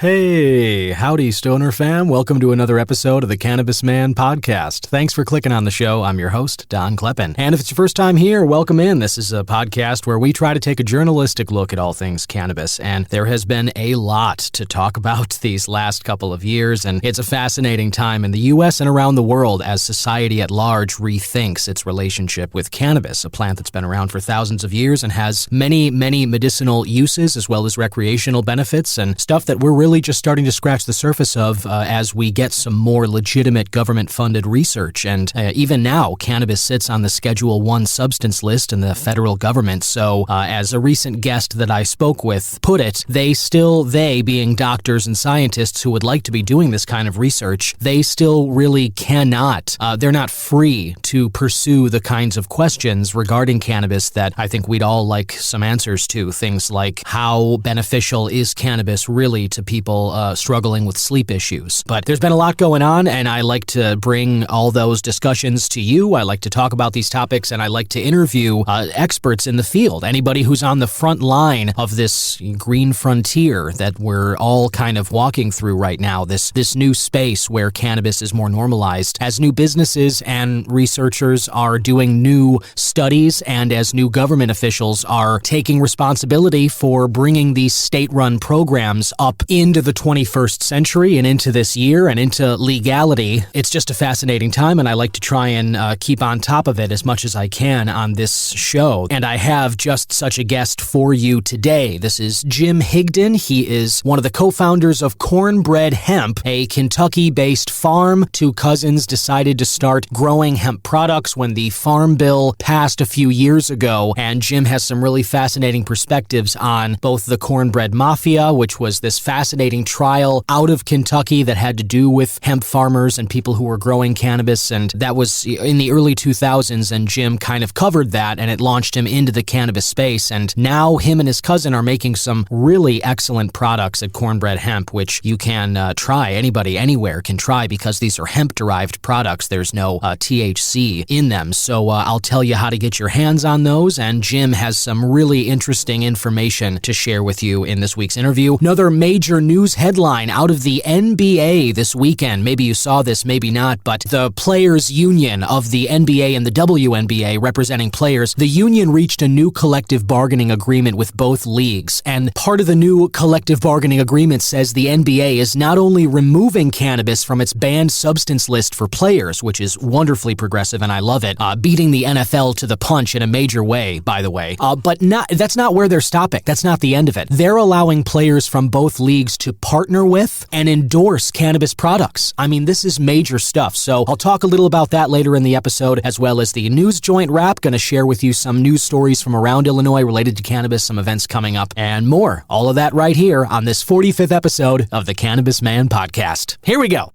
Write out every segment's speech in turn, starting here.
Hey, howdy, Stoner fam. Welcome to another episode of the Cannabis Man podcast. Thanks for clicking on the show. I'm your host, Don Kleppen. And if it's your first time here, welcome in. This is a podcast where we try to take a journalistic look at all things cannabis. And there has been a lot to talk about these last couple of years. And it's a fascinating time in the U.S. and around the world as society at large rethinks its relationship with cannabis, a plant that's been around for thousands of years and has many, many medicinal uses as well as recreational benefits and stuff that we're really just starting to scratch the surface of as we get some more legitimate government-funded research. And even now, cannabis sits on the Schedule 1 substance list in the federal government. So as a recent guest that I spoke with put it, they being doctors and scientists who would like to be doing this kind of research, they still really cannot. They're not free to pursue the kinds of questions regarding cannabis that I think we'd all like some answers to. Things like how beneficial is cannabis really to people struggling with sleep issues. But there's been a lot going on, and I like to bring all those discussions to you. I like to talk about these topics, and I like to interview experts in the field, anybody who's on the front line of this green frontier that we're all kind of walking through right now, this new space where cannabis is more normalized, as new businesses and researchers are doing new studies, and as new government officials are taking responsibility for bringing these state-run programs up into the 21st century and into this year and into legality. It's just a fascinating time, and I like to try and keep on top of it as much as I can on this show. And I have just such a guest for you today. This is Jim Higdon. He is one of the co-founders of Cornbread Hemp, a Kentucky-based farm. Two cousins decided to start growing hemp products when the Farm Bill passed a few years ago, and Jim has some really fascinating perspectives on both the cornbread mafia, which was this fascinating trial out of Kentucky that had to do with hemp farmers and people who were growing cannabis, and that was in the early 2000s, and Jim kind of covered that, and it launched him into the cannabis space, and now him and his cousin are making some really excellent products at Cornbread Hemp, which you can try. Anybody, anywhere can try because these are hemp-derived products. There's no THC in them, so I'll tell you how to get your hands on those, and Jim has some really interesting information to share with you in this week's interview. Another major news headline out of the NBA this weekend. Maybe you saw this, maybe not, but the Players Union of the NBA and the WNBA representing players, the union reached a new collective bargaining agreement with both leagues. And part of the new collective bargaining agreement says the NBA is not only removing cannabis from its banned substance list for players, which is wonderfully progressive and I love it, beating the NFL to the punch in a major way, by the way, but that's not where they're stopping. That's not the end of it. They're allowing players from both leagues to partner with and endorse cannabis products. I mean, this is major stuff. So I'll talk a little about that later in the episode, as well as the news joint wrap. Going to share with you some news stories from around Illinois related to cannabis, some events coming up, and more. All of that right here on this 45th episode of the Cannabis Man podcast. Here we go.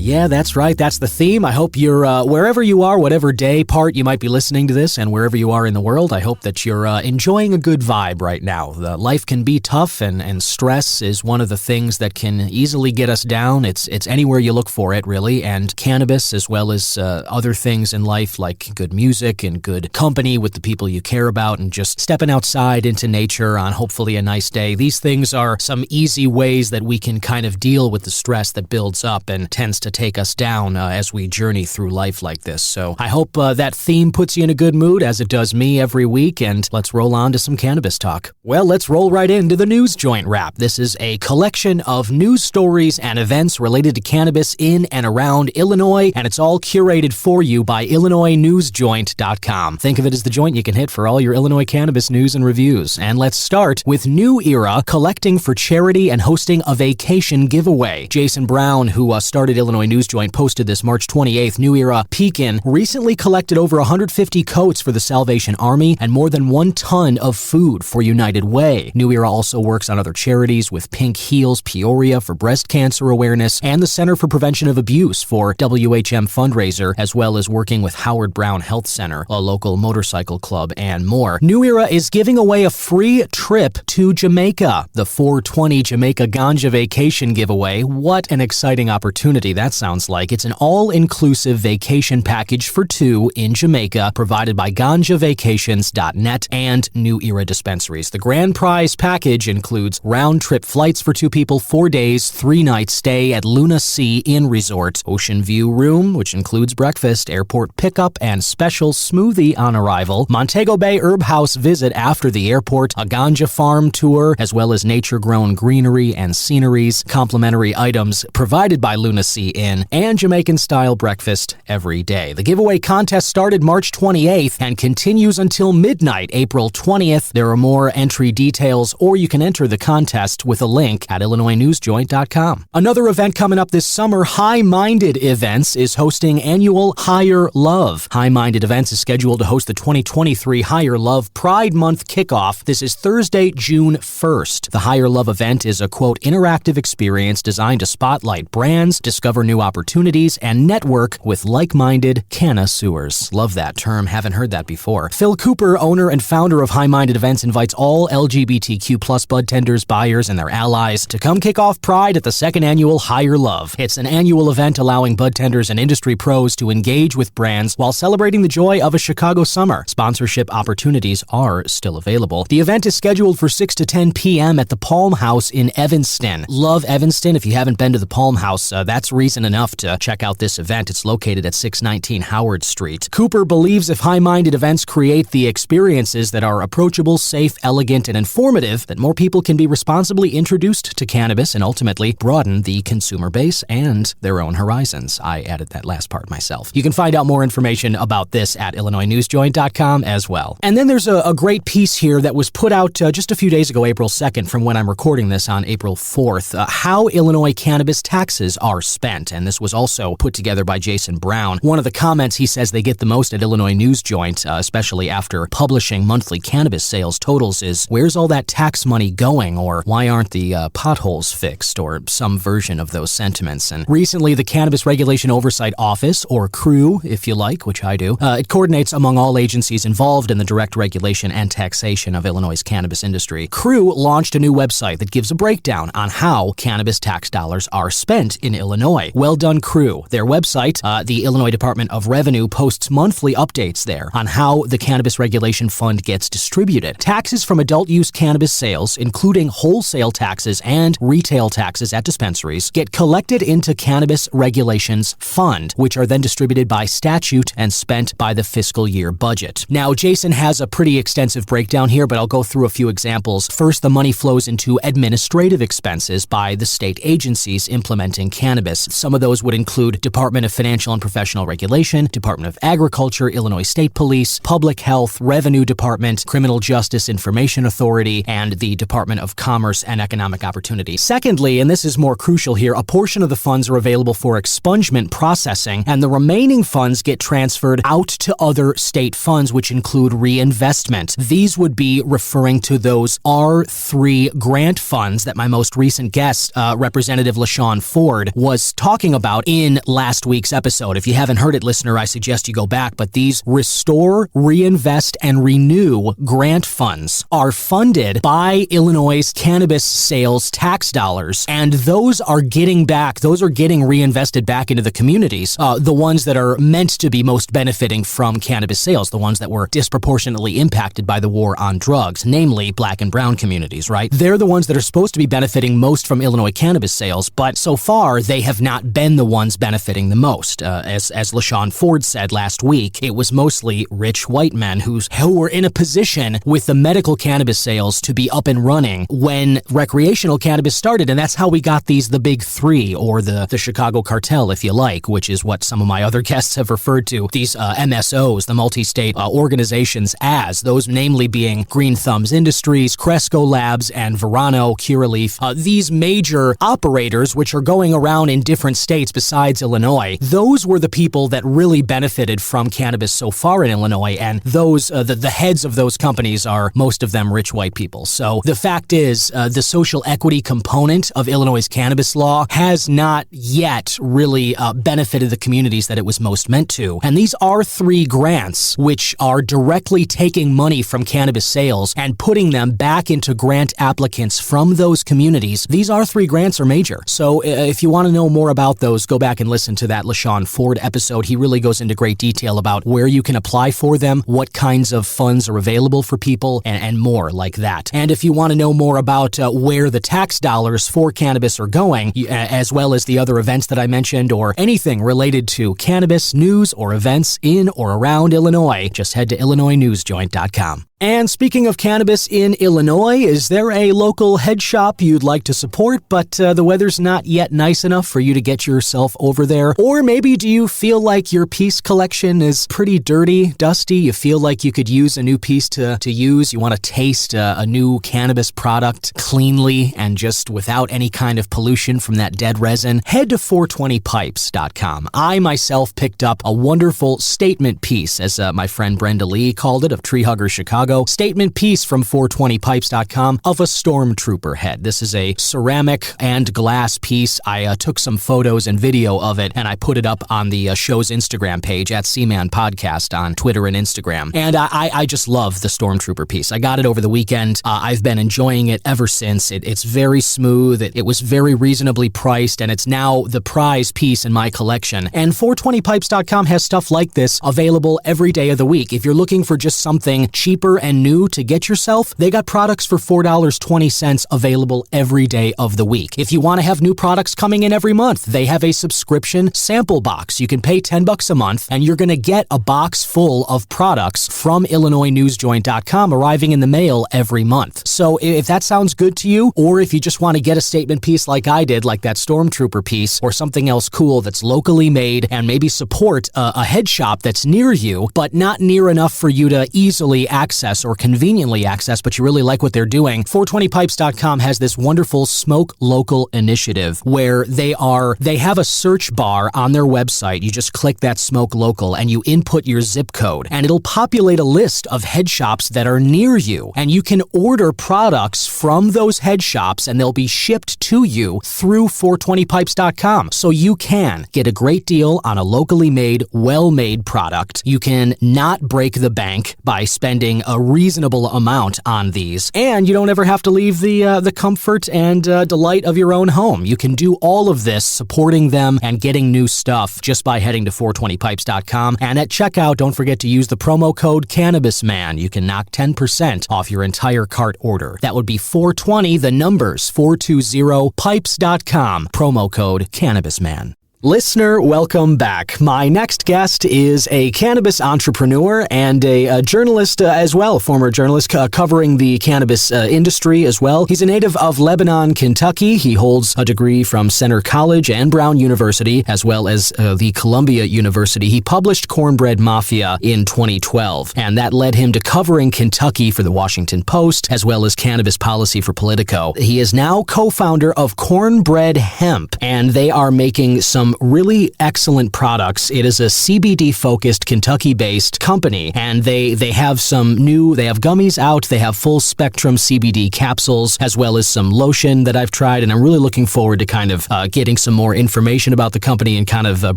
Yeah, that's right. That's the theme. I hope you're, wherever you are, whatever day part you might be listening to this, and wherever you are in the world, I hope that you're enjoying a good vibe right now. Life can be tough, and stress is one of the things that can easily get us down. It's anywhere you look for it, really, and cannabis, as well as other things in life, like good music and good company with the people you care about, and just stepping outside into nature on hopefully a nice day. These things are some easy ways that we can kind of deal with the stress that builds up and tends to take us down as we journey through life like this. So I hope that theme puts you in a good mood, as it does me every week, and let's roll on to some cannabis talk. Well, let's roll right into the news joint wrap. This is a collection of news stories and events related to cannabis in and around Illinois, and it's all curated for you by IllinoisNewsJoint.com. Think of it as the joint you can hit for all your Illinois cannabis news and reviews. And let's start with New Era collecting for charity and hosting a vacation giveaway. Jason Brown, who started Illinois News Joint posted this March 28th. New Era Pekin recently collected over 150 coats for the Salvation Army and more than 1 ton of food for United Way. New Era also works on other charities with Pink Heals Peoria for breast cancer awareness and the Center for Prevention of Abuse for WHM fundraiser, as well as working with Howard Brown Health Center, a local motorcycle club, and more. New Era is giving away a free trip to Jamaica. The 420 Jamaica Ganja Vacation giveaway. What an exciting opportunity that sounds like. It's an all-inclusive vacation package for 2 in Jamaica, provided by ganjavacations.net and New Era dispensaries. The grand prize package includes round-trip flights for 2 people, 4 days, 3 nights stay at Luna Sea Inn Resort, Ocean View room, which includes breakfast, airport pickup, and special smoothie on arrival, Montego Bay Herb House visit after the airport, a ganja farm tour, as well as nature-grown greenery and sceneries, complimentary items provided by Luna Sea Inn, and Jamaican-style breakfast every day. The giveaway contest started March 28th and continues until midnight, April 20th. There are more entry details, or you can enter the contest with a link at IllinoisNewsJoint.com. Another event coming up this summer, High Minded Events is hosting annual Higher Love. High Minded Events is scheduled to host the 2023 Higher Love Pride Month kickoff. This is Thursday, June 1st. The Higher Love event is a, quote, interactive experience designed to spotlight brands, discover new opportunities, and network with like-minded connoisseurs. Love that term. Haven't heard that before. Phil Cooper, owner and founder of High Minded Events, invites all LGBTQ plus bud tenders, buyers, and their allies to come kick off Pride at the 2nd annual Higher Love. It's an annual event allowing bud tenders and industry pros to engage with brands while celebrating the joy of a Chicago summer. Sponsorship opportunities are still available. The event is scheduled for 6 to 10 p.m. at the Palm House in Evanston. Love Evanston. If you haven't been to the Palm House, that's reason enough to check out this event. It's located at 619 Howard Street. Cooper believes if high-minded events create the experiences that are approachable, safe, elegant, and informative, that more people can be responsibly introduced to cannabis and ultimately broaden the consumer base and their own horizons. I added that last part myself. You can find out more information about this at IllinoisNewsJoint.com as well. And then there's a great piece here that was put out just a few days ago, April 2nd, from when I'm recording this on April 4th, how Illinois cannabis taxes are spent. And this was also put together by Jason Brown. One of the comments he says they get the most at Illinois News Joint, especially after publishing monthly cannabis sales totals, is where's all that tax money going, or why aren't the potholes fixed, or some version of those sentiments. And recently, the Cannabis Regulation Oversight Office, or CREW, if you like, which I do, it coordinates among all agencies involved in the direct regulation and taxation of Illinois' cannabis industry. CREW launched a new website that gives a breakdown on how cannabis tax dollars are spent in Illinois. Well done, CREW. Their website, the Illinois Department of Revenue, posts monthly updates there on how the Cannabis Regulation Fund gets distributed. Taxes from adult use cannabis sales, including wholesale taxes and retail taxes at dispensaries, get collected into Cannabis Regulations Fund, which are then distributed by statute and spent by the fiscal year budget. Now, Jason has a pretty extensive breakdown here, but I'll go through a few examples. First, the money flows into administrative expenses by the state agencies implementing cannabis. Some of those would include Department of Financial and Professional Regulation, Department of Agriculture, Illinois State Police, Public Health, Revenue Department, Criminal Justice Information Authority, and the Department of Commerce and Economic Opportunity. Secondly, and this is more crucial here, a portion of the funds are available for expungement processing, and the remaining funds get transferred out to other state funds, which include reinvestment. These would be referring to those R3 grant funds that my most recent guest, Representative LaShawn Ford, was talking about in last week's episode. If you haven't heard it, listener, I suggest you go back. But these Restore, Reinvest, and Renew grant funds are funded by Illinois' cannabis sales tax dollars, and those are getting reinvested back into the communities, the ones that are meant to be most benefiting from cannabis sales, the ones that were disproportionately impacted by the war on drugs, namely Black and brown communities, right? They're the ones that are supposed to be benefiting most from Illinois cannabis sales, but so far they have not been the ones benefiting the most. As LaShawn Ford said last week, it was mostly rich white men who were in a position with the medical cannabis sales to be up and running when recreational cannabis started, and that's how we got the big three, or the Chicago cartel, if you like, which is what some of my other guests have referred to these MSOs, the multi-state organizations, as, those namely being Green Thumbs Industries, Cresco Labs, and Verano, Curaleaf. These major operators, which are going around in different states besides Illinois, those were the people that really benefited from cannabis so far in Illinois. And those, the heads of those companies are, most of them, rich white people. So the fact is, the social equity component of Illinois' cannabis law has not yet really benefited the communities that it was most meant to. And these R3 grants, which are directly taking money from cannabis sales and putting them back into grant applicants from those communities, these R3 grants are major. So if you want to know more about those, go back and listen to that LaShawn Ford episode. He really goes into great detail about where you can apply for them, what kinds of funds are available for people, and more like that. And if you want to know more about where the tax dollars for cannabis are going, as well as the other events that I mentioned, or anything related to cannabis news or events in or around Illinois, just head to IllinoisNewsJoint.com. And speaking of cannabis in Illinois, is there a local head shop you'd like to support, but the weather's not yet nice enough for you to get yourself over there? Or maybe do you feel like your piece collection is pretty dirty, dusty? You feel like you could use a new piece to use? You want to taste a new cannabis product cleanly and just without any kind of pollution from that dead resin? Head to 420pipes.com. I myself picked up a wonderful statement piece, as my friend Brenda Lee called it, of Tree Hugger Chicago. Statement piece from 420pipes.com of a stormtrooper head. This is a ceramic and glass piece. I took some photos and video of it, and I put it up on the show's Instagram page at C-Man Podcast on Twitter and Instagram. And I just love the stormtrooper piece. I got it over the weekend. I've been enjoying it ever since. It's very smooth. It was very reasonably priced, and it's now the prize piece in my collection. And 420pipes.com has stuff like this available every day of the week. If you're looking for just something cheaper and new to get yourself, they got products for $4.20 available every day of the week. If you want to have new products coming in every month, they have a subscription sample box. You can pay $10 a month, and you're going to get a box full of products from IllinoisNewsJoint.com arriving in the mail every month. So if that sounds good to you, or if you just want to get a statement piece like I did, like that Stormtrooper piece, or something else cool that's locally made, and maybe support a head shop that's near you, but not near enough for you to easily access or conveniently access, but you really like what they're doing, 420pipes.com has this wonderful Smoke Local initiative where they have a search bar on their website. You just click that Smoke Local and you input your zip code, and it'll populate a list of head shops that are near you, and you can order products from those head shops and they'll be shipped to you through 420pipes.com. So you can get a great deal on a locally made, well-made product. You can not break the bank by spending a reasonable amount on these, and you don't ever have to leave the comfort and delight of your own home. You can do all of this supporting them and getting new stuff just by heading to 420pipes.com, and at checkout, don't forget to use the promo code CannabisMan. You can knock 10% off your entire cart order. That would be 420, the numbers, 420pipes.com, promo code CannabisMan. Listener, welcome back. My next guest is a cannabis entrepreneur and a journalist as well, former journalist covering the cannabis industry as well. He's a native of Lebanon, Kentucky. He holds a degree from Centre College and Brown University, as well as the Columbia University. He published Cornbread Mafia in 2012, and that led him to covering Kentucky for the Washington Post, as well as cannabis policy for Politico. He is now co-founder of Cornbread Hemp, and they are making some really excellent products. It is a CBD-focused, Kentucky-based company, and they have gummies out, they have full-spectrum CBD capsules, as well as some lotion that I've tried, and I'm really looking forward to kind of getting some more information about the company and kind of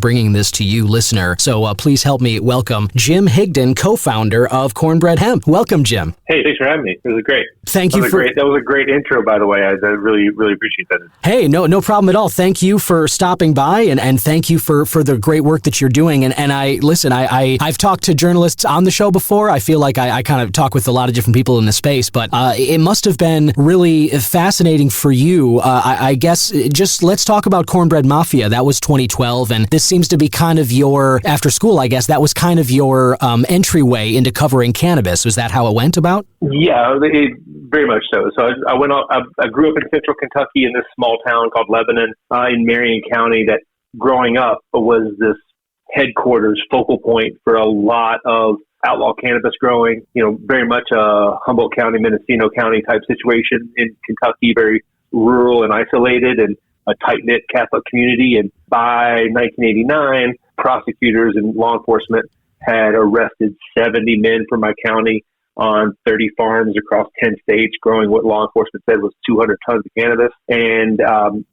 bringing this to you, listener. So please help me welcome Jim Higdon, co-founder of Cornbread Hemp. Welcome, Jim. Hey, thanks for having me. It was great. Thank you. That was a great intro, by the way. I really, really appreciate that. Hey, no problem at all. Thank you for stopping by, and thank you for the great work that you're doing. And I've talked to journalists on the show before. I feel like I kind of talk with a lot of different people in the space, but it must have been really fascinating for you. I guess just let's talk about Cornbread Mafia. That was 2012, and this seems to be kind of your, after school, I guess, that was kind of your entryway into covering cannabis. Was that how it went about? Yeah, very much so. So I grew up in central Kentucky in this small town called Lebanon in Marion County that growing up was this headquarters focal point for a lot of outlaw cannabis growing, very much a Humboldt County, Mendocino County type situation in Kentucky, very rural and isolated. And a tight-knit Catholic community. And by 1989, prosecutors and law enforcement had arrested 70 men from my county on 30 farms across 10 states, growing what law enforcement said was 200 tons of cannabis. And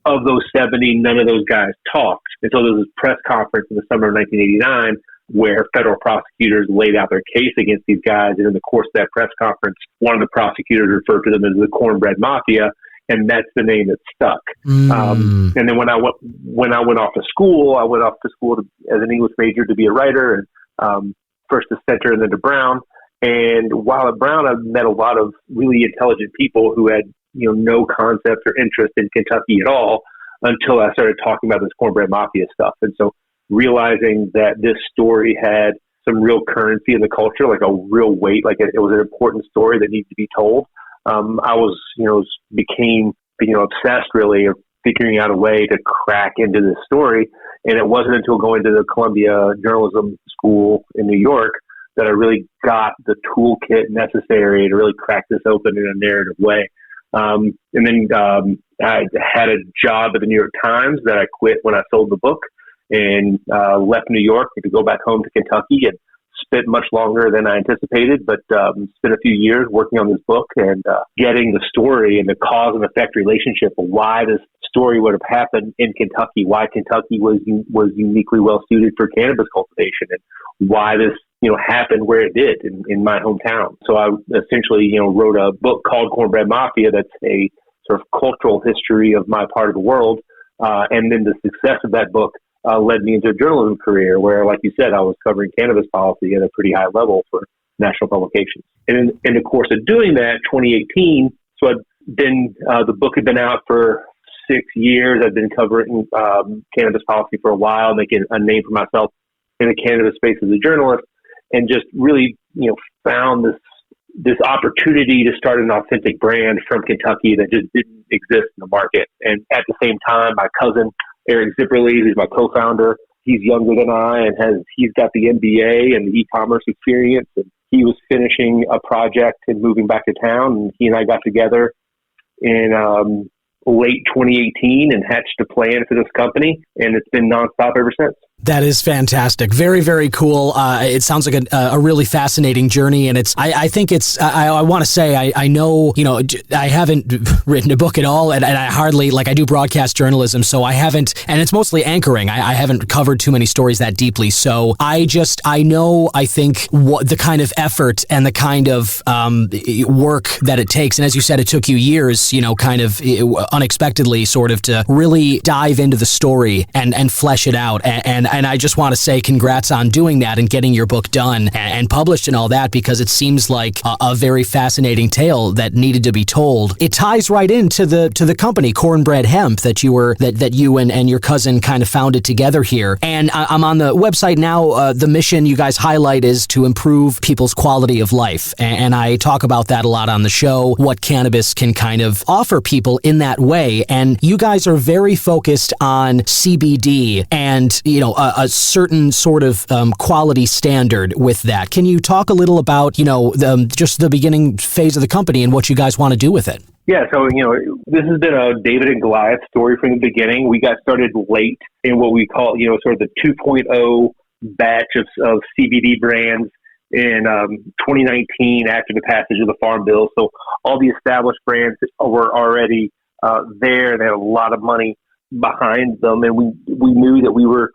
of those 70, none of those guys talked. And so there was this press conference in the summer of 1989 where federal prosecutors laid out their case against these guys. And in the course of that press conference, one of the prosecutors referred to them as the Cornbread Mafia, and that's the name that stuck. And then when I went off to school, as an English major to be a writer, and first to Center and then to Brown. And while at Brown, I met a lot of really intelligent people who had no concept or interest in Kentucky at all until I started talking about this Cornbread Mafia stuff. And so realizing that this story had some real currency in the culture, like a real weight, like it was an important story that needed to be told. I was, became obsessed really of figuring out a way to crack into this story. And it wasn't until going to the Columbia Journalism School in New York that I really got the toolkit necessary to really crack this open in a narrative way. And then I had a job at the New York Times that I quit when I sold the book, and left New York to go back home to Kentucky, and spent much longer than I anticipated, but spent a few years working on this book and getting the story and the cause and effect relationship of why this story would have happened in Kentucky, why Kentucky was uniquely well suited for cannabis cultivation, and why this happened where it did in my hometown. So I essentially wrote a book called Cornbread Mafia that's a sort of cultural history of my part of the world, and then the success of that book led me into a journalism career where, like you said, I was covering cannabis policy at a pretty high level for national publications. And in the course of doing that, 2018, so the book had been out for 6 years. I've been covering cannabis policy for a while, making a name for myself in the cannabis space as a journalist, and just really, found this opportunity to start an authentic brand from Kentucky that just didn't exist in the market. And at the same time, my cousin, Eric Zipperly, who's my co-founder, he's younger than I, and he's got the MBA and the e-commerce experience. And he was finishing a project and moving back to town, and he and I got together in late 2018 and hatched a plan for this company, and it's been nonstop ever since. That is fantastic. Very, very cool. It sounds like a really fascinating journey. And I think it's, I want to say, I know, I haven't written a book at all, and I hardly, I do broadcast journalism, so I haven't, and it's mostly anchoring. I haven't covered too many stories that deeply. So I think what the kind of effort and the kind of work that it takes. And as you said, it took you years, kind of unexpectedly sort of to really dive into the story and flesh it out. And I just want to say congrats on doing that and getting your book done and published and all that, because it seems like a very fascinating tale that needed to be told. It ties right into the company Cornbread Hemp that you and your cousin kind of founded together here. And I'm on the website now. The mission you guys highlight is to improve people's quality of life, and I talk about that a lot on the show. What cannabis can kind of offer people in that way, and you guys are very focused on CBD and a certain sort of quality standard with that. Can you talk a little about, just the beginning phase of the company and what you guys want to do with it? Yeah, so, this has been a David and Goliath story from the beginning. We got started late in what we call, sort of the 2.0 batch of CBD brands in 2019 after the passage of the Farm Bill. So all the established brands were already there. They had a lot of money behind them, and we knew that we were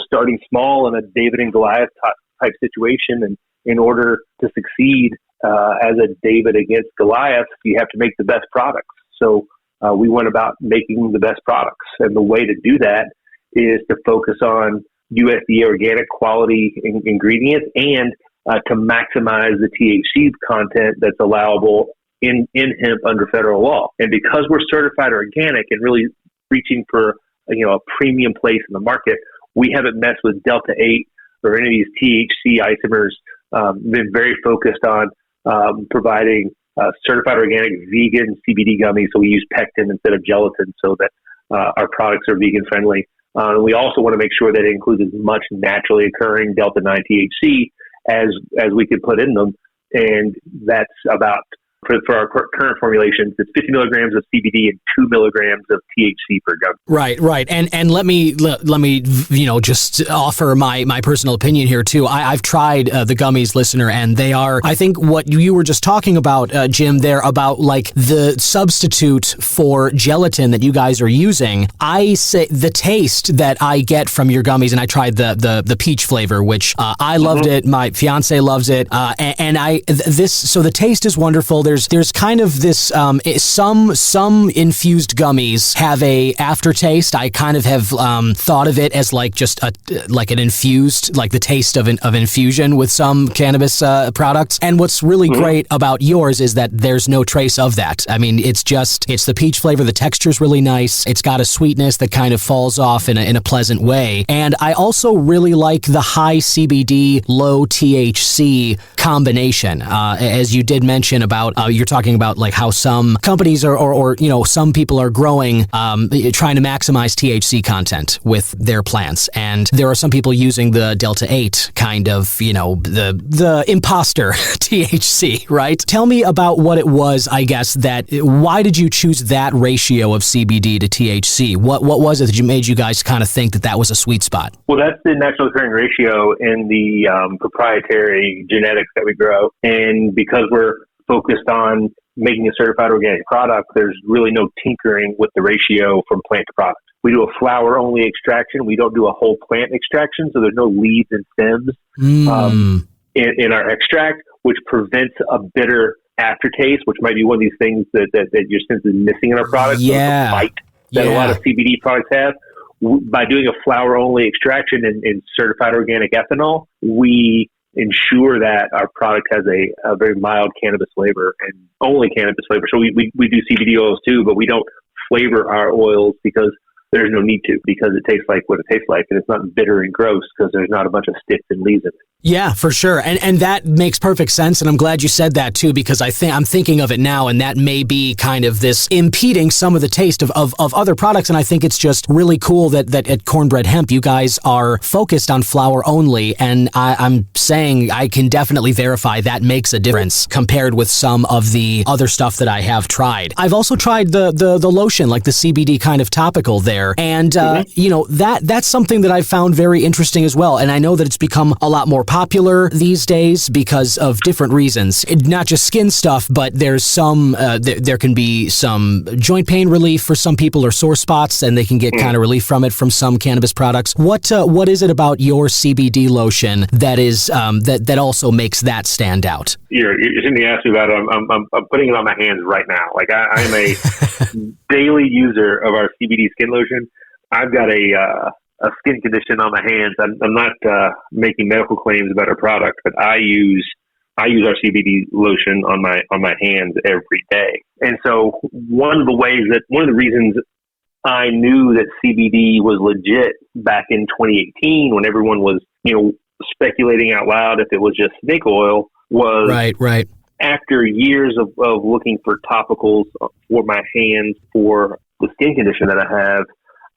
starting small in a David and Goliath type situation. And in order to succeed as a David against Goliath, you have to make the best products. So we went about making the best products. And the way to do that is to focus on USDA organic quality ingredients and to maximize the THC content that's allowable in hemp under federal law. And because we're certified organic and really reaching for a premium place in the market, we haven't messed with Delta 8 or any of these THC isomers. Been very focused on providing certified organic vegan CBD gummies. So we use pectin instead of gelatin so that our products are vegan friendly. We also want to make sure that it includes as much naturally occurring Delta 9 THC as we can put in them. And that's about For our current formulations, it's 50 milligrams of CBD and 2 milligrams of THC per gummy. Right. And let me just offer my personal opinion here too. I've tried the gummies, listener, and they are, I think what you were just talking about, Jim, there about like the substitute for gelatin that you guys are using. I say the taste that I get from your gummies, and I tried the peach flavor, which I loved it. My fiance loves it, so the taste is wonderful. There's kind of this some infused gummies have a aftertaste. I kind of have thought of it as like just like an infused, like the taste of infusion with some cannabis products. And what's really great about yours is that there's no trace of that. I mean, it's the peach flavor. The texture's really nice. It's got a sweetness that kind of falls off in a pleasant way. And I also really like the high CBD, low THC combination. As you did mention about, you're talking about like how some companies or some people are growing, trying to maximize THC content with their plants. And there are some people using the Delta 8 kind of, the imposter THC, right? Tell me about what it was, I guess, why did you choose that ratio of CBD to THC? What was it that made you guys kind of think that was a sweet spot? Well, that's the natural occurring ratio in the proprietary genetics that we grow. And because we're focused on making a certified organic product, there's really no tinkering with the ratio from plant to product. We do a flower-only extraction. We don't do a whole plant extraction, so there's no leaves and stems in our extract, which prevents a bitter aftertaste, which might be one of these things that your sense is missing in our product. Yeah. So the bite that a lot of CBD products have. By doing a flower-only extraction in certified organic ethanol, we ensure that our product has a very mild cannabis flavor and only cannabis flavor. So we do CBD oils too, but we don't flavor our oils because there's no need to, because it tastes like what it tastes like, and it's not bitter and gross because there's not a bunch of sticks and leaves in it. Yeah, for sure. And that makes perfect sense. And I'm glad you said that too, because I'm thinking of it now, and that may be kind of this impeding some of the taste of other products. And I think it's just really cool that at Cornbread Hemp, you guys are focused on flower only. And I'm saying I can definitely verify that makes a difference compared with some of the other stuff that I have tried. I've also tried the lotion, like the CBD kind of topical there. And, that's something that I've found very interesting as well. And I know that it's become a lot more popular these days because of different reasons. Not just skin stuff, but there's some, there can be some joint pain relief for some people or sore spots, and they can get kind of relief from it from some cannabis products. What is it about your CBD lotion that is, that also makes that stand out? You're going to ask me about it. I'm putting it on my hands right now. Like I'm a daily user of our CBD skin lotion. I've got a skin condition on my hands. I'm not making medical claims about our product, but I use our CBD lotion on my hands every day. And so one of the reasons I knew that CBD was legit back in 2018, when everyone was speculating out loud if it was just snake oil, was right. After years of looking for topicals for my hands for the skin condition that I have,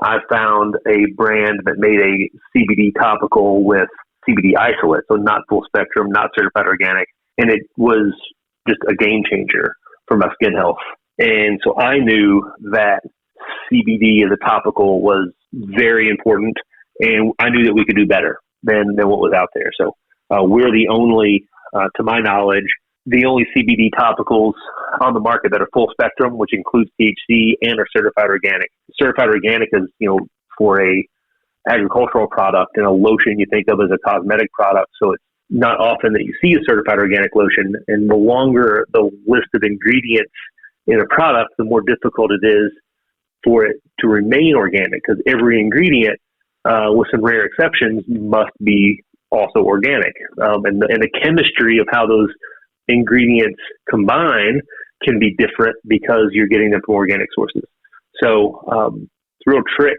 I found a brand that made a CBD topical with CBD isolate, so not full spectrum, not certified organic, and it was just a game changer for my skin health. And so I knew that CBD as a topical was very important, and I knew that we could do better than what was out there. So we're the only, to my knowledge, the only CBD topicals on the market that are full spectrum, which includes THC and are certified organic. Certified organic is, for a agricultural product, and a lotion you think of as a cosmetic product. So it's not often that you see a certified organic lotion. And the longer the list of ingredients in a product, the more difficult it is for it to remain organic, because every ingredient, with some rare exceptions, must be also organic. And the chemistry of how those ingredients combine can be different because you're getting them from organic sources. So it's a real trick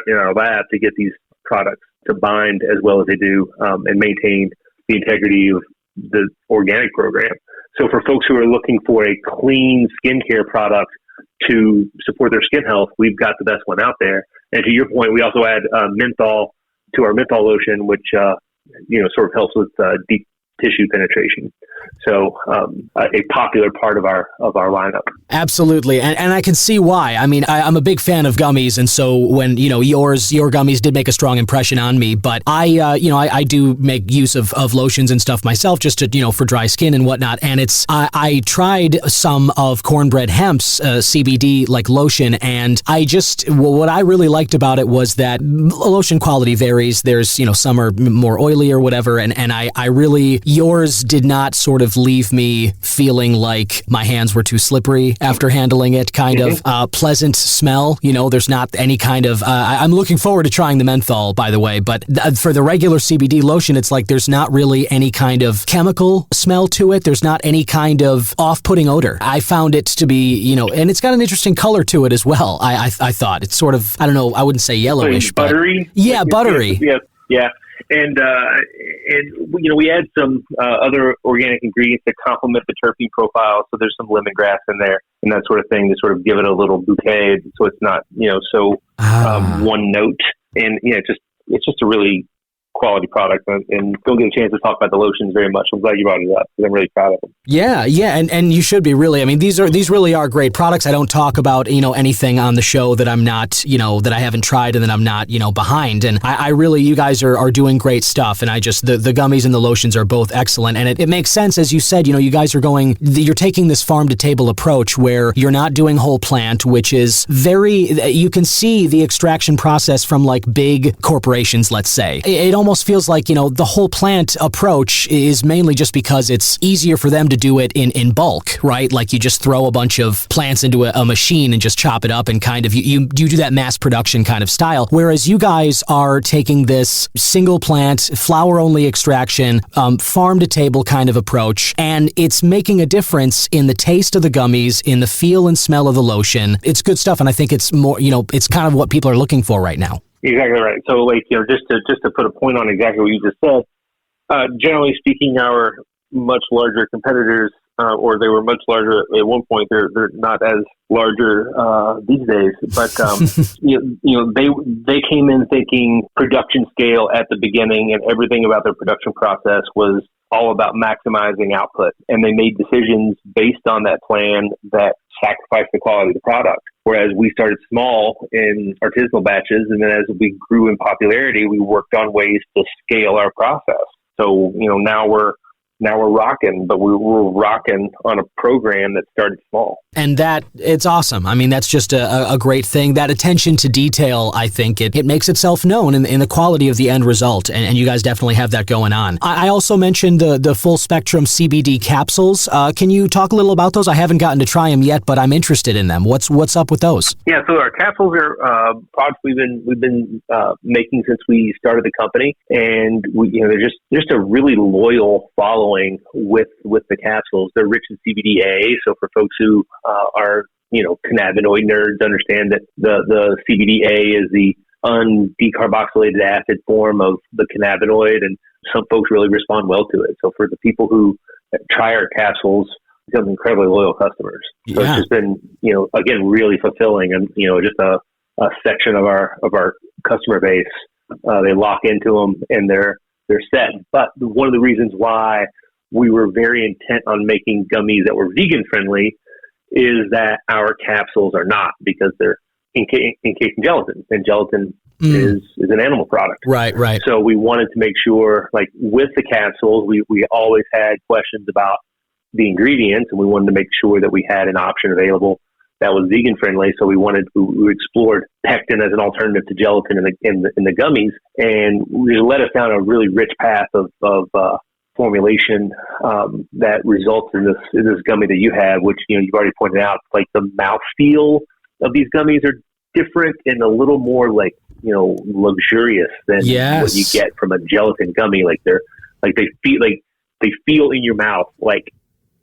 in our lab to get these products to bind as well as they do and maintain the integrity of the organic program. So for folks who are looking for a clean skincare product to support their skin health, we've got the best one out there. And to your point, we also add menthol to our menthol lotion, which sort of helps with deep tissue penetration. So a popular part of our lineup. Absolutely, and I can see why. I mean, I'm a big fan of gummies, and so when your gummies did make a strong impression on me. But I do make use of lotions and stuff myself, just to for dry skin and whatnot. And I tried some of Cornbread Hemp's CBD like lotion, and what I really liked about it was that lotion quality varies. There's some are more oily or whatever, and I really, yours did not sort of leave me feeling like my hands were too slippery after handling it. Kind of pleasant smell. There's not any kind of. I'm looking forward to trying the menthol, by the way. But for the regular CBD lotion, it's like there's not really any kind of chemical smell to it. There's not any kind of off-putting odor. I found it to be, and it's got an interesting color to it as well. I thought it's sort of, I don't know, I wouldn't say yellowish, but buttery. Yeah, buttery. Yeah. And we add some other organic ingredients that complement the terpene profile. So there's some lemongrass in there and that sort of thing to sort of give it a little bouquet, so it's not one note. And it's just a really quality product, and don't get a chance to talk about the lotions very much. I'm glad you brought it up because I'm really proud of them. Yeah, and you should be really. I mean, these really are great products. I don't talk about anything on the show that I'm not that I haven't tried and that I'm not behind. And I really, you guys are doing great stuff. And I just the gummies and the lotions are both excellent. And it makes sense, as you said. You guys you're taking this farm to table approach where you're not doing whole plant, which is you can see the extraction process from like big corporations. Let's say it almost feels like the whole plant approach is mainly just because it's easier for them to do it in bulk, right? Like you just throw a bunch of plants into a machine and just chop it up, and kind of you do that mass production kind of style. Whereas you guys are taking this single plant, flower only extraction, farm to table kind of approach, and it's making a difference in the taste of the gummies, in the feel and smell of the lotion. It's good stuff, and I think it's more, it's kind of what people are looking for right now. Exactly right. So, just to put a point on exactly what you just said, generally speaking, our much larger competitors, or they were much larger at one point, they're not as larger these days. But they came in thinking production scale at the beginning, and everything about their production process was all about maximizing output, and they made decisions based on that plan that sacrificed the quality of the product. Whereas we started small in artisanal batches, and then as we grew in popularity, we worked on ways to scale our process. So, now we're rocking, but we're rocking on a program that started small. And it's awesome. I mean, that's just a great thing. That attention to detail, I think it makes itself known in the quality of the end result. And you guys definitely have that going on. I also mentioned the full spectrum CBD capsules. Can you talk a little about those? I haven't gotten to try them yet, but I'm interested in them. What's up with those? Yeah, so our capsules are products we've been making since we started the company, and they're just a really loyal following with the capsules. They're rich in CBDA, so for folks who are cannabinoid nerds, understand that the CBDA is the undecarboxylated acid form of the cannabinoid, and some folks really respond well to it. So for the people who try our capsules, become incredibly loyal customers. So it's just been again really fulfilling, and just a section of our customer base, they lock into them and they're set. But one of the reasons why we were very intent on making gummies that were vegan friendly is that our capsules are not, because they're encased in gelatin, and gelatin is an animal product. Right. So we wanted to make sure, like with the capsules, we always had questions about the ingredients, and we wanted to make sure that we had an option available that was vegan friendly. So we explored pectin as an alternative to gelatin in the gummies, and it led us down a really rich path of formulation that results in this gummy that you have, which you've already pointed out. Like the mouthfeel of these gummies are different and a little more luxurious than what you get from a gelatin gummy. They feel in your mouth like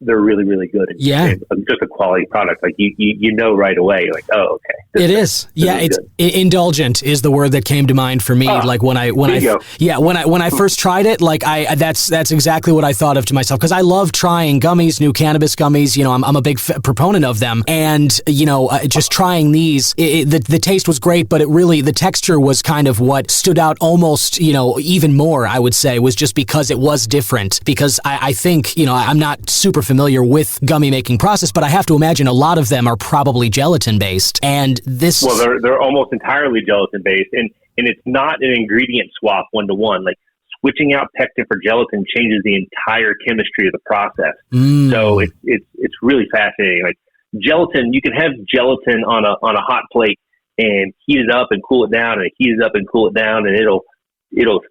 they're really, really good. And just a quality product. Like you know right away, like, oh, okay. It is. Yeah. It's indulgent is the word that came to mind for me. Like when I first tried it, like that's exactly what I thought of to myself. Cause I love trying gummies, new cannabis gummies. You know, I'm a big proponent of them. And, you know, just trying these, the taste was great, but the texture was kind of what stood out almost, you know, even more, I would say, was just because it was different. Because I think, you know, I'm not super familiar with gummy making process, but I have to imagine a lot of them are probably gelatin based. And this, well, they're almost entirely gelatin based, and it's not an ingredient swap 1-to-1. Like switching out pectin for gelatin changes the entire chemistry of the process. So it's really fascinating. Like gelatin, you can have gelatin on a hot plate and heat it up and cool it down, and heat it up and cool it down, and it'll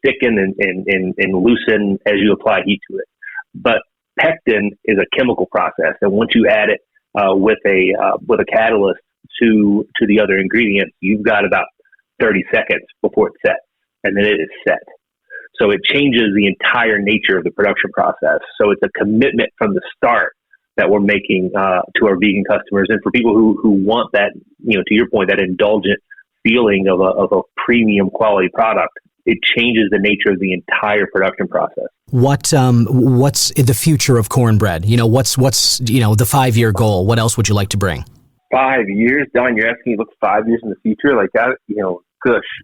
thicken and loosen as you apply heat to it. But pectin is a chemical process, and once you add it with a catalyst to the other ingredients, you've got about 30 seconds before it's set, and then it is set. So it changes the entire nature of the production process. So it's a commitment from the start that we're making to our vegan customers, and for people who want that, you know, to your point, that indulgent feeling of a premium quality product. It changes the nature of the entire production process. What's the future of Cornbread? You know, what's you know, the 5-year goal? What else would you like to bring? 5 years, Don? You're asking me, look 5 years in the future, like that? You know,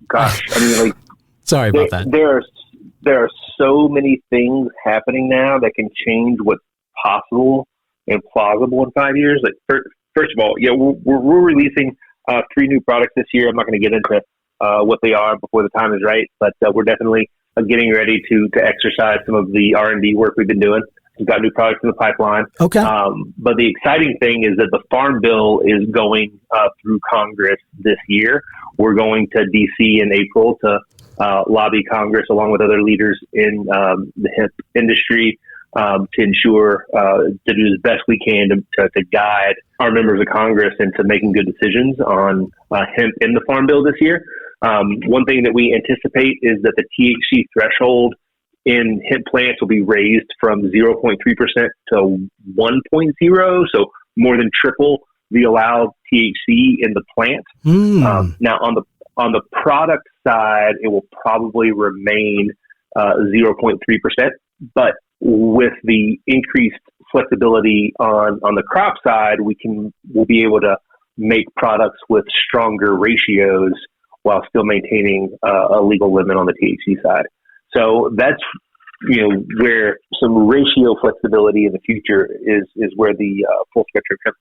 gosh. I mean, like, sorry about that. There are so many things happening now that can change what's possible and plausible in 5 years. Like, first of all, yeah, we're releasing 3 new products this year. I'm not going to get into what they are before the time is right, but we're definitely getting ready to exercise some of the R&D work we've been doing. We've got new products in the pipeline. Okay. But the exciting thing is that the Farm Bill is going through Congress this year. We're going to D.C. in April to lobby Congress along with other leaders in the hemp industry to ensure to do as best we can to guide our members of Congress into making good decisions on hemp in the Farm Bill this year. One thing that we anticipate is that the THC threshold in hemp plants will be raised from 0.3% to 1.0, so more than triple the allowed THC in the plant. Now, on the product side, it will probably remain 0.3%, but with the increased flexibility on the crop side, we'll be able to make products with stronger ratios while still maintaining a legal limit on the THC side. So that's, you know, where some ratio flexibility in the future is where the full spectrum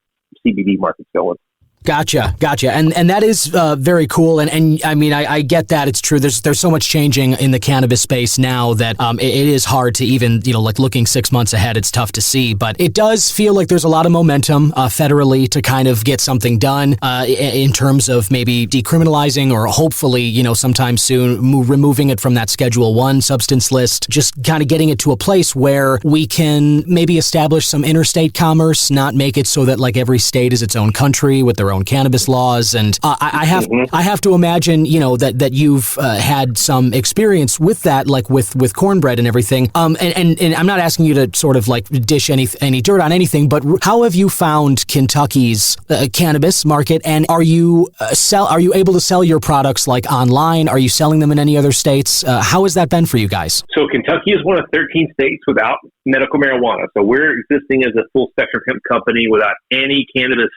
CBD market's going. Gotcha. And that is very cool. And I mean, I get that. It's true. There's so much changing in the cannabis space now that it is hard to even, you know, like looking 6 months ahead, it's tough to see. But it does feel like there's a lot of momentum federally to kind of get something done in terms of maybe decriminalizing or hopefully, you know, sometime soon removing it from that Schedule 1 substance list, just kind of getting it to a place where we can maybe establish some interstate commerce, not make it so that like every state is its own country with their own cannabis laws. And I have to imagine, you know, that you've had some experience with that, like with Cornbread and everything. And I'm not asking you to sort of like dish any dirt on anything, but how have you found Kentucky's cannabis market? And are you able to sell your products like online? Are you selling them in any other states? How has that been for you guys? So Kentucky is one of 13 states without medical marijuana. So we're existing as a full spectrum hemp company without any cannabis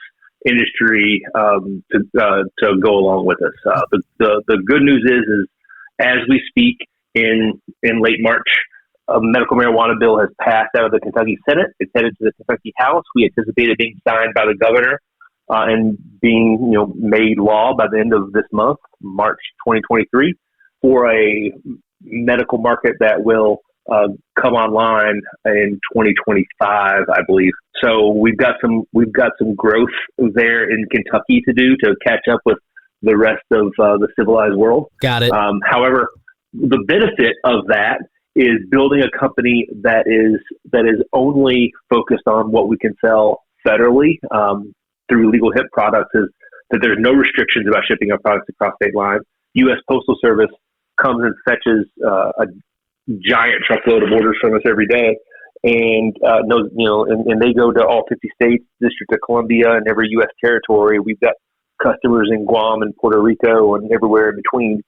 industry to go along with us. The good news is as we speak in late March, a medical marijuana bill has passed out of the Kentucky Senate. It's headed to the Kentucky House. We anticipate it being signed by the governor and being, you know, made law by the end of this month, March 2023, for a medical market that will come online in 2025, I believe. So we've got some growth there in Kentucky to do to catch up with the rest of the civilized world. Got it. However, the benefit of that is building a company that is only focused on what we can sell federally through legal hemp products. Is that there's no restrictions about shipping our products across state lines. U.S. Postal Service comes and fetches a giant truckload of orders from us every day, and and they go to all 50 states, District of Columbia, and every U.S. territory. We've got customers in Guam and Puerto Rico and everywhere in between.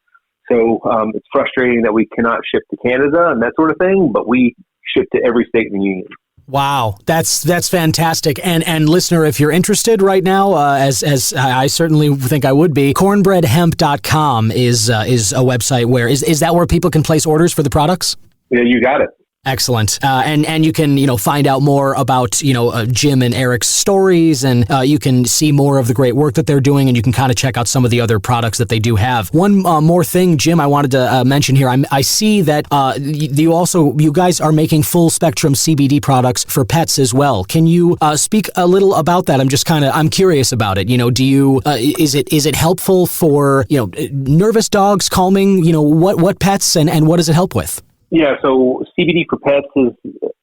So it's frustrating that we cannot ship to Canada and that sort of thing, but we ship to every state in the union. Wow, that's fantastic. And listener, if you're interested right now, as I certainly think I would be, cornbreadhemp.com is a website where is that where people can place orders for the products? Yeah, you got it. Excellent. And you can, find out more about, Jim and Eric's stories, and you can see more of the great work that they're doing, and you can kind of check out some of the other products that they do have. One more thing, Jim, I wanted to mention here. I see that you guys are making full spectrum CBD products for pets as well. Can you speak a little about that? I'm curious about it. Is it helpful for, nervous dogs, calming, what pets, and what does it help with? Yeah, so CBD for pets is,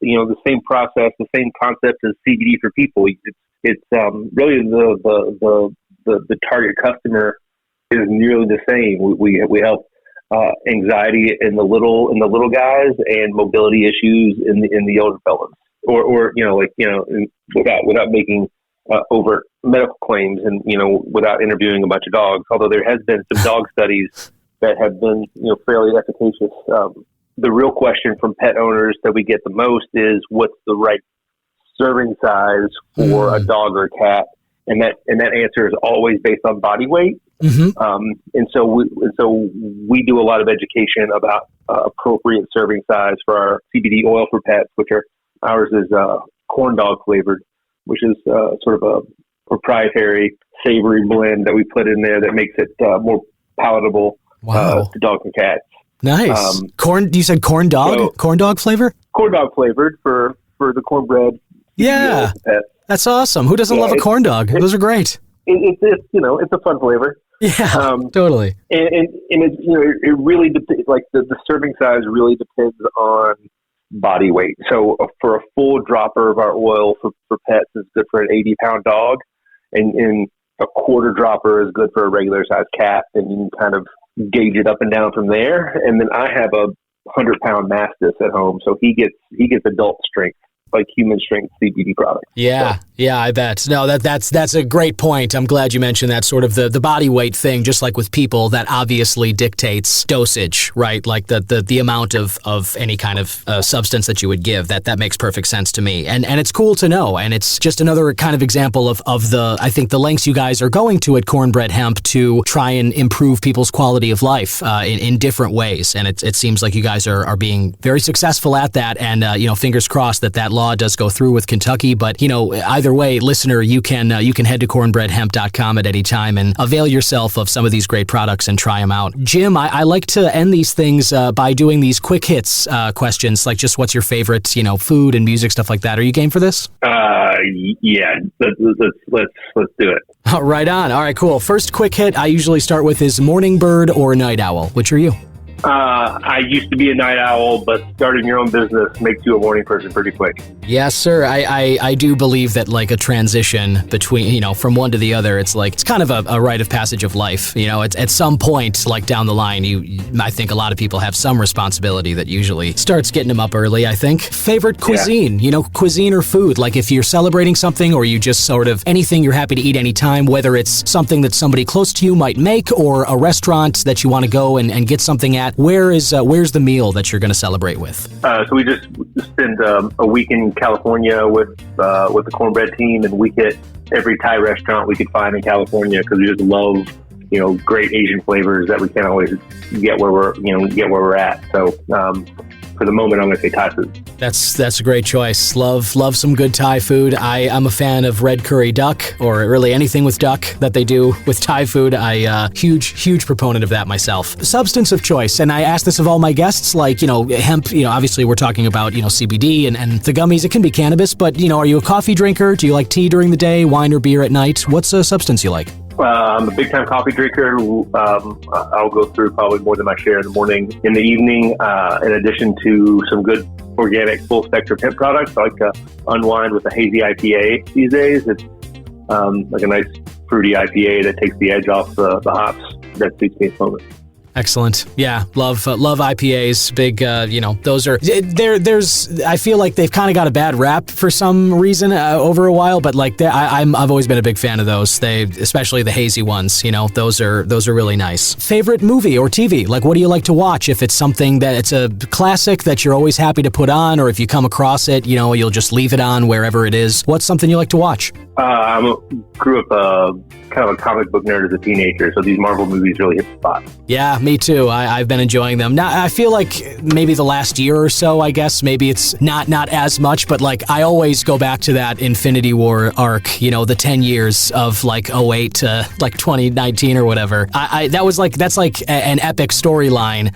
the same process, the same concept as CBD for people. It's really the target customer is nearly the same. We help anxiety in the little guys and mobility issues in the older fellas, or without making overt medical claims and without interviewing a bunch of dogs. Although there has been some dog studies that have been fairly efficacious. The real question from pet owners that we get the most is what's the right serving size for a dog or a cat, and that answer is always based on body weight. Mm-hmm. And so we do a lot of education about appropriate serving size for our CBD oil for pets, which ours is corn dog flavored, which is sort of a proprietary savory blend that we put in there that makes it more palatable to dogs and cats. Nice. You said corn dog? So, corn dog flavor? Corn dog flavored for the cornbread. Yeah. That's awesome. Who doesn't love a corn dog? Those are great. It's a fun flavor. Yeah, totally. And it really depends, like the serving size really depends on body weight. So for a full dropper of our oil for pets is good for an 80-pound dog, and a quarter dropper is good for a regular size cat, and you can kind of gauge it up and down from there. And then I have a 100-pound Mastiff at home, so he gets adult strength, like human strength CBD product. Yeah, so. Yeah, I bet. No, that's a great point. I'm glad you mentioned that, sort of the body weight thing. Just like with people, that obviously dictates dosage, right? Like the amount of any kind of substance that you would give. That makes perfect sense to me, and it's cool to know. And it's just another kind of example of I think the lengths you guys are going to at Cornbread Hemp to try and improve people's quality of life in different ways. And it seems like you guys are being very successful at that. And fingers crossed that law does go through with Kentucky. But either way, listener, you can head to cornbreadhemp.com at any time and avail yourself of some of these great products and try them out. Jim, I like to end these things by doing these quick hits questions, like just what's your favorite, food and music, stuff like that. Are you game for this? Yeah, let's do it. Right on. All right, cool. First quick hit I usually start with is morning bird or night owl. Which are you? I used to be a night owl, but starting your own business makes you a morning person pretty quick. Yes, sir. I do believe that like a transition between, from one to the other, it's kind of a rite of passage of life. It's at some point, like down the line, I think a lot of people have some responsibility that usually starts getting them up early, I think. Favorite cuisine, cuisine or food, like if you're celebrating something or you just sort of anything you're happy to eat anytime, whether it's something that somebody close to you might make or a restaurant that you want to go and get something at. Where's the meal that you're going to celebrate with? So we just spent a week in California with the Cornbread team, and we hit every Thai restaurant we could find in California because we just love great Asian flavors that we can't always get where we're at. So for the moment, I'm going to say Thai food. That's a great choice. Love some good Thai food. I'm a fan of red curry duck, or really anything with duck that they do with Thai food. Huge proponent of that myself. Substance of choice, and I ask this of all my guests, like, hemp, obviously we're talking about, CBD and the gummies. It can be cannabis, but, are you a coffee drinker? Do you like tea during the day, wine or beer at night? What's a substance you like? I'm a big-time coffee drinker. I'll go through probably more than my share in the morning. In the evening, in addition to some good organic full-spectrum hemp products, I like to unwind with a hazy IPA these days. It's like a nice fruity IPA that takes the edge off the hops. That suits me at the moment. Excellent. Yeah, love IPAs. Big, those are there's. I feel like they've kind of got a bad rap for some reason over a while, but like I've always been a big fan of those. Especially the hazy ones. Those are really nice. Favorite movie or TV? Like, what do you like to watch? If it's something that it's a classic that you're always happy to put on, or if you come across it, you'll just leave it on wherever it is. What's something you like to watch? I grew up kind of a comic book nerd as a teenager, so these Marvel movies really hit the spot. Yeah, me too. I've been enjoying them. Now, I feel like maybe the last year or so, I guess, maybe it's not as much, but like I always go back to that Infinity War arc, the 10 years of like 2008 to like 2019 or whatever. That's like an epic storyline.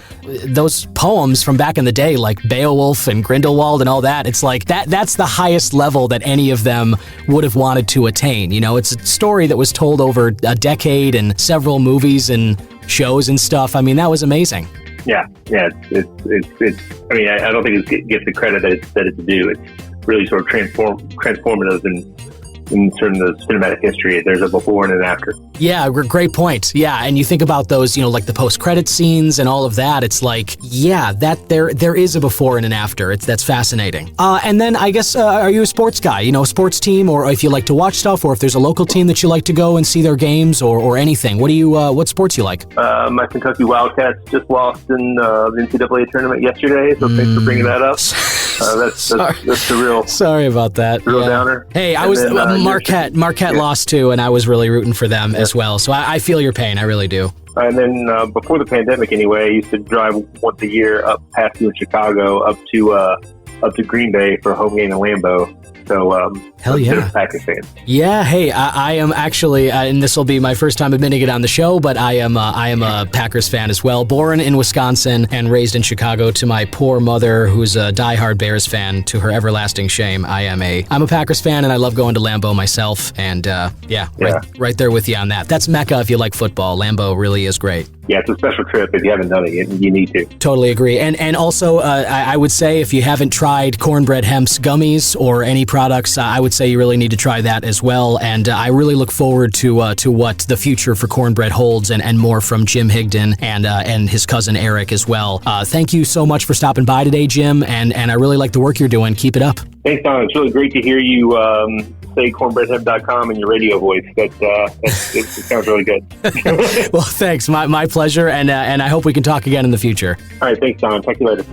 Those poems from back in the day, like Beowulf and Grindelwald and all that, it's like that's the highest level that any of them would have wanted to attain. It's a story that was told over a decade and several movies and shows and stuff. I mean, that was amazing. Yeah. It's I mean, I don't think it gets the credit that it's due. It's really sort of transformative in certain of the cinematic history. There's a before and an after. Yeah, great point. Yeah, and you think about those, like the post-credit scenes and all of that. It's like, yeah, that there is a before and an after. That's fascinating. And then I guess, are you a sports guy? A sports team, or if you like to watch stuff, or if there's a local team that you like to go and see their games, or anything. What sports you like? My Kentucky Wildcats just lost in the NCAA tournament yesterday, so thanks for bringing that up. That's the real. Sorry about that. Real downer. Hey, I was Marquette lost too, and I was really rooting for them as well. So I feel your pain. I really do. And then before the pandemic, anyway, I used to drive once a year up past you in Chicago, up to Green Bay for a home game in Lambeau. So, hell yeah. Packers fan. Yeah, hey, I am actually, and this will be my first time admitting it on the show, but I am a Packers fan as well. Born in Wisconsin and raised in Chicago. To my poor mother, who's a diehard Bears fan, to her everlasting shame, I'm a Packers fan, and I love going to Lambeau myself. And right there with you on that. That's Mecca if you like football. Lambeau really is great. Yeah, it's a special trip. If you haven't done it, you need to. Totally agree. And also, I would say if you haven't tried Cornbread Hemp's gummies or any products, I would say you really need to try that as well. And I really look forward to what the future for Cornbread holds, and more from Jim Higdon and his cousin Eric as well. Thank you so much for stopping by today, Jim, and I really like the work you're doing. Keep it up. Thanks, Don. It's really great to hear you say cornbreadhemp.com in your radio voice. It sounds really good. Well, thanks. My pleasure, and I hope we can talk again in the future. All right, thanks, Don. Talk to you later.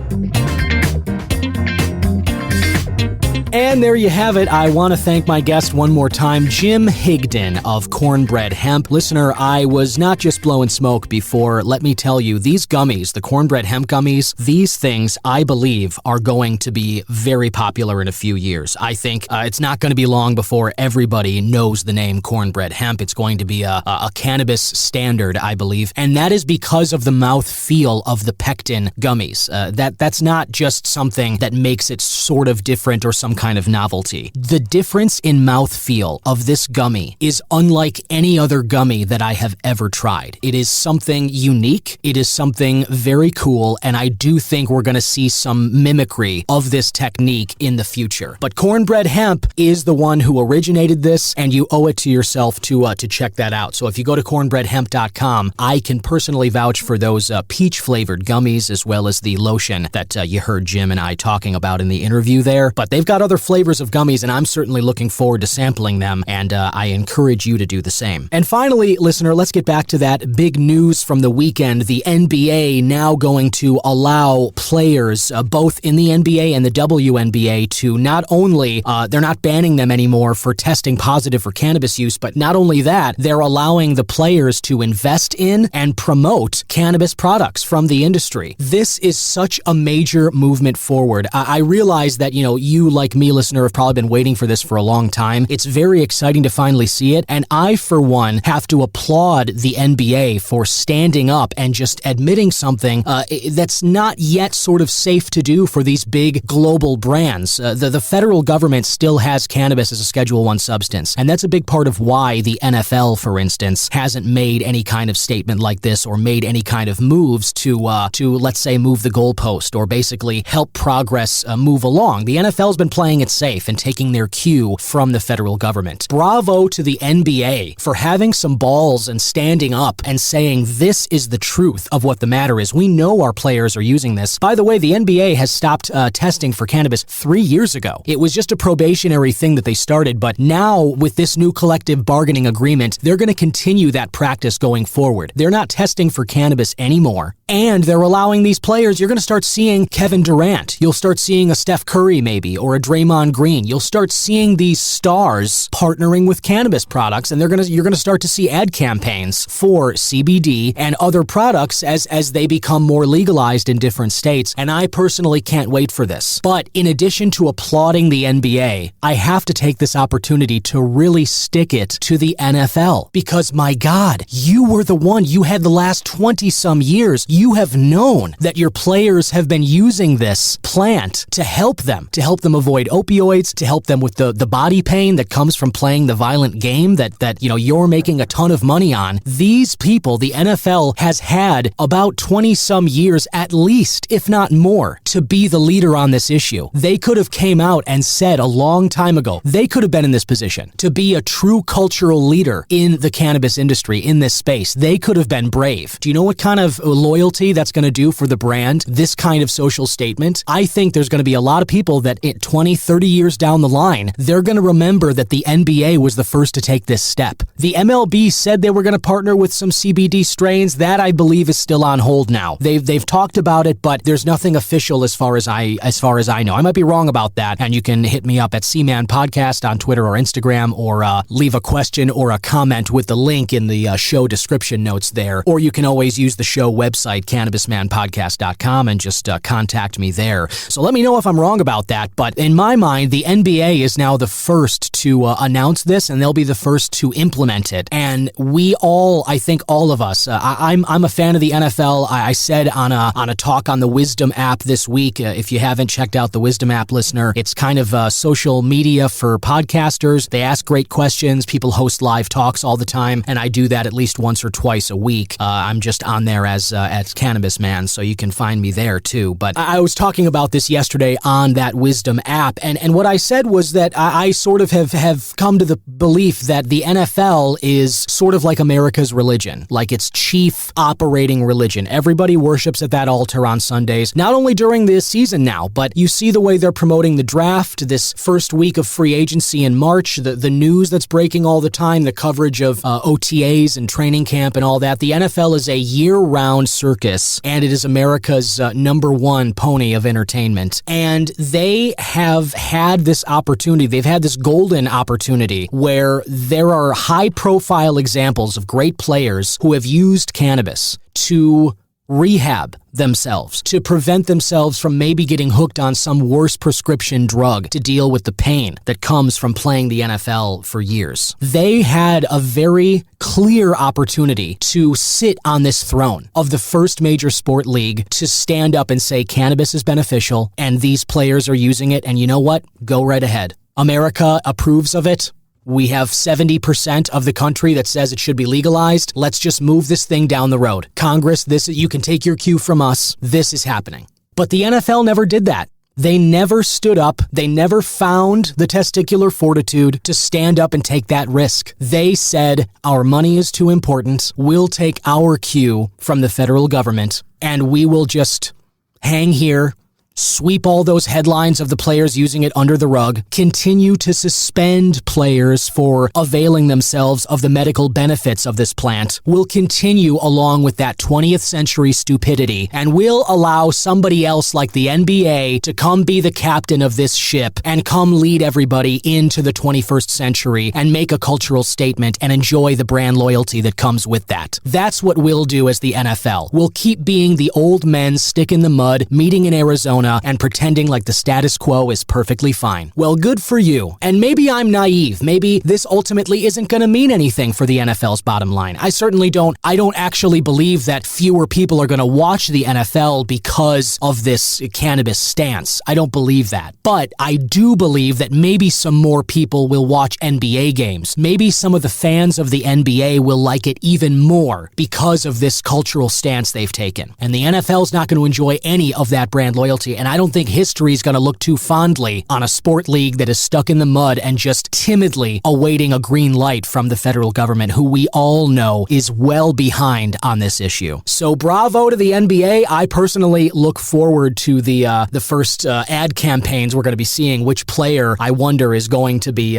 And there you have it. I want to thank my guest one more time, Jim Higdon of Cornbread Hemp. Listener, I was not just blowing smoke before. Let me tell you, these gummies, the Cornbread Hemp gummies, these things, I believe, are going to be very popular in a few years. I think it's not going to be long before everybody knows the name Cornbread Hemp. It's going to be a cannabis standard, I believe. And that is because of the mouthfeel of the pectin gummies. That's not just something that makes it sort of different or some kind of novelty. The difference in mouthfeel of this gummy is unlike any other gummy that I have ever tried. It is something unique. It is something very cool, and I do think we're going to see some mimicry of this technique in the future. But Cornbread Hemp is the one who originated this, and you owe it to yourself to check that out. So if you go to cornbreadhemp.com, I can personally vouch for those peach-flavored gummies as well as the lotion that you heard Jim and I talking about in the interview there. But they've got other flavors of gummies, and I'm certainly looking forward to sampling them, and I encourage you to do the same. And finally, listener, let's get back to that big news from the weekend. The NBA now going to allow players, both in the NBA and the WNBA, to not only, they're not banning them anymore for testing positive for cannabis use, but not only that, they're allowing the players to invest in and promote cannabis products from the industry. This is such a major movement forward. I realize that, you, like me, listener, have probably been waiting for this for a long time. It's very exciting to finally see it, and I, for one, have to applaud the NBA for standing up and just admitting something that's not yet sort of safe to do for these big global brands. The federal government still has cannabis as a Schedule I substance, and that's a big part of why the NFL, for instance, hasn't made any kind of statement like this or made any kind of moves to let's say, move the goalpost or basically help progress move along. The NFL's been playing playing it safe and taking their cue from the federal government. Bravo to the NBA for having some balls and standing up and saying this is the truth of what the matter is. We know our players are using this. By the way, the NBA has stopped testing for cannabis 3 years ago. It was just a probationary thing that they started, but now with this new collective bargaining agreement, they're going to continue that practice going forward. They're not testing for cannabis anymore. And they're allowing these players, you're going to start seeing Kevin Durant. You'll start seeing a Steph Curry maybe, or a Draymond Green. You'll start seeing these stars partnering with cannabis products, and you're going to start to see ad campaigns for CBD and other products as they become more legalized in different states. And I personally can't wait for this. But in addition to applauding the NBA, I have to take this opportunity to really stick it to the NFL. Because my God, you were the one, you had the last 20 some years, you have known that your players have been using this plant to help them avoid opioids, to help them with the body pain that comes from playing the violent game that you're making a ton of money on. These people, the NFL has had about 20 some years at least, if not more, to be the leader on this issue. They could have came out and said a long time ago, they could have been in this position to be a true cultural leader in the cannabis industry, in this space. They could have been brave. Do you know what kind of loyalty that's going to do for the brand, this kind of social statement? I think there's going to be a lot of people that 20, 30 years down the line, they're going to remember that the NBA was the first to take this step. The MLB said they were going to partner with some CBD strains. That, I believe, is still on hold now. They've talked about it, but there's nothing official as far as I know. I might be wrong about that, and you can hit me up at C-Man Podcast on Twitter or Instagram, or leave a question or a comment with the link in the show description notes there. Or you can always use the show website, cannabismanpodcast.com, and just contact me there. So let me know if I'm wrong about that, but in my mind, the NBA is now the first to announce this, and they'll be the first to implement it. And we all, I think all of us, I'm a fan of the NFL. I said on a talk on the Wisdom app this week, if you haven't checked out the Wisdom app, listener, it's kind of social media for podcasters. They ask great questions. People host live talks all the time, and I do that at least once or twice a week. I'm just on there as Cannabis Man, so you can find me there too. But I was talking about this yesterday on that Wisdom app, and what I said was that I sort of have come to the belief that the NFL is sort of like America's religion, like its chief operating religion. Everybody worships at that altar on Sundays, not only during the season now, but you see the way they're promoting the draft, this first week of free agency in March, the news that's breaking all the time, the coverage of OTAs and training camp and all that. The NFL is a year-round circus, and it is America's number one pony of entertainment. And they have had this opportunity, they've had this golden opportunity where there are high-profile examples of great players who have used cannabis to rehab themselves, to prevent themselves from maybe getting hooked on some worse prescription drug to deal with the pain that comes from playing the NFL for years. They had a very clear opportunity to sit on this throne of the first major sport league, to stand up and say cannabis is beneficial and these players are using it, and you know what? Go right ahead. America approves of it. We have 70% of the country that says it should be legalized. Let's just move this thing down the road. Congress, you can take your cue from us. This is happening. But the NFL never did that. They never stood up. They never found the testicular fortitude to stand up and take that risk. They said, our money is too important. We'll take our cue from the federal government, and we will just hang here, sweep all those headlines of the players using it under the rug, continue to suspend players for availing themselves of the medical benefits of this plant. We'll continue along with that 20th century stupidity, and we'll allow somebody else like the NBA to come be the captain of this ship and come lead everybody into the 21st century and make a cultural statement and enjoy the brand loyalty that comes with that. That's what we'll do as the NFL. We'll keep being the old men stick in the mud, meeting in Arizona, and pretending like the status quo is perfectly fine. Well, good for you. And maybe I'm naive. Maybe this ultimately isn't going to mean anything for the NFL's bottom line. I certainly don't. I don't actually believe that fewer people are going to watch the NFL because of this cannabis stance. I don't believe that. But I do believe that maybe some more people will watch NBA games. Maybe some of the fans of the NBA will like it even more because of this cultural stance they've taken. And the NFL's not going to enjoy any of that brand loyalty controversy, and I don't think history is going to look too fondly on a sport league that is stuck in the mud and just timidly awaiting a green light from the federal government, who we all know is well behind on this issue. So bravo to the NBA. I personally look forward to the first ad campaigns we're going to be seeing. Which player, I wonder, is going to be,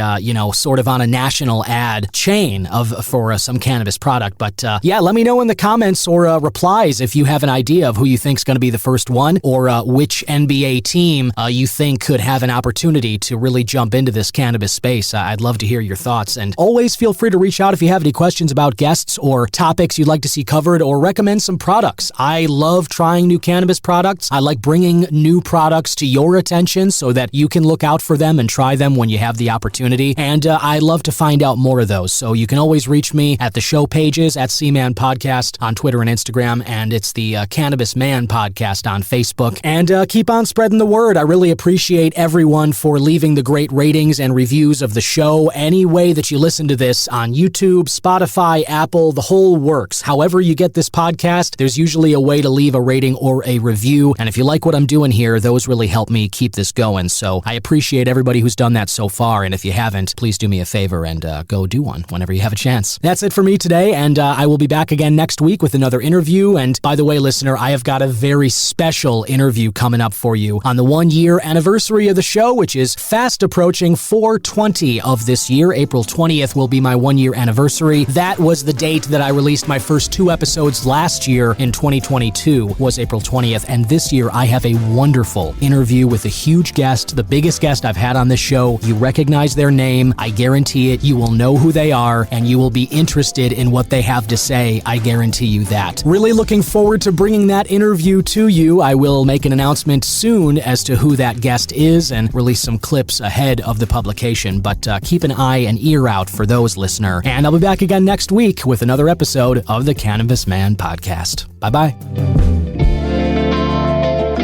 sort of on a national ad chain for some cannabis product. But let me know in the comments or replies if you have an idea of who you think is going to be the first one, or which NBA team you think could have an opportunity to really jump into this cannabis space. I'd love to hear your thoughts. And always feel free to reach out if you have any questions about guests or topics you'd like to see covered, or recommend some products. I love trying new cannabis products. I like bringing new products to your attention so that you can look out for them and try them when you have the opportunity. And I love to find out more of those. So you can always reach me at the show pages at C-Man Podcast on Twitter and Instagram, and it's the Cannabis Man Podcast on Facebook. And keep on spreading the word. I really appreciate everyone for leaving the great ratings and reviews of the show. Any way that you listen to this on YouTube, Spotify, Apple, the whole works. However you get this podcast, there's usually a way to leave a rating or a review. And if you like what I'm doing here, those really help me keep this going. So I appreciate everybody who's done that so far. And if you haven't, please do me a favor and go do one whenever you have a chance. That's it for me today, and I will be back again next week with another interview. And by the way, listener, I have got a very special interview coming up for you on the 1-year anniversary of the show, which is fast approaching 4/20 of this year. April 20th will be my 1-year anniversary. That was the date that I released my first 2 episodes last year in 2022, was April 20th. And this year I have a wonderful interview with a huge guest, the biggest guest I've had on this show. You recognize their name. I guarantee it. You will know who they are, and you will be interested in what they have to say. I guarantee you that. Really looking forward to bringing that interview to you. I will make an announcement soon as to who that guest is and release some clips ahead of the publication, but keep an eye and ear out for those, listener. And I'll be back again next week with another episode of the Cannabis Man Podcast. Bye-bye.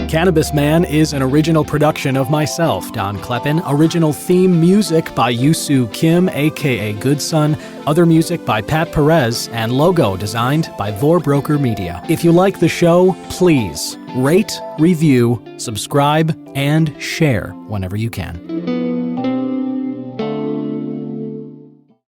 Cannabis Man is an original production of myself, Don Kleppen. Original theme music by Yusu Kim, aka Goodson. Other music by Pat Perez, and logo designed by Vorbroker Media. If you like the show, please rate, review, subscribe, and share whenever you can.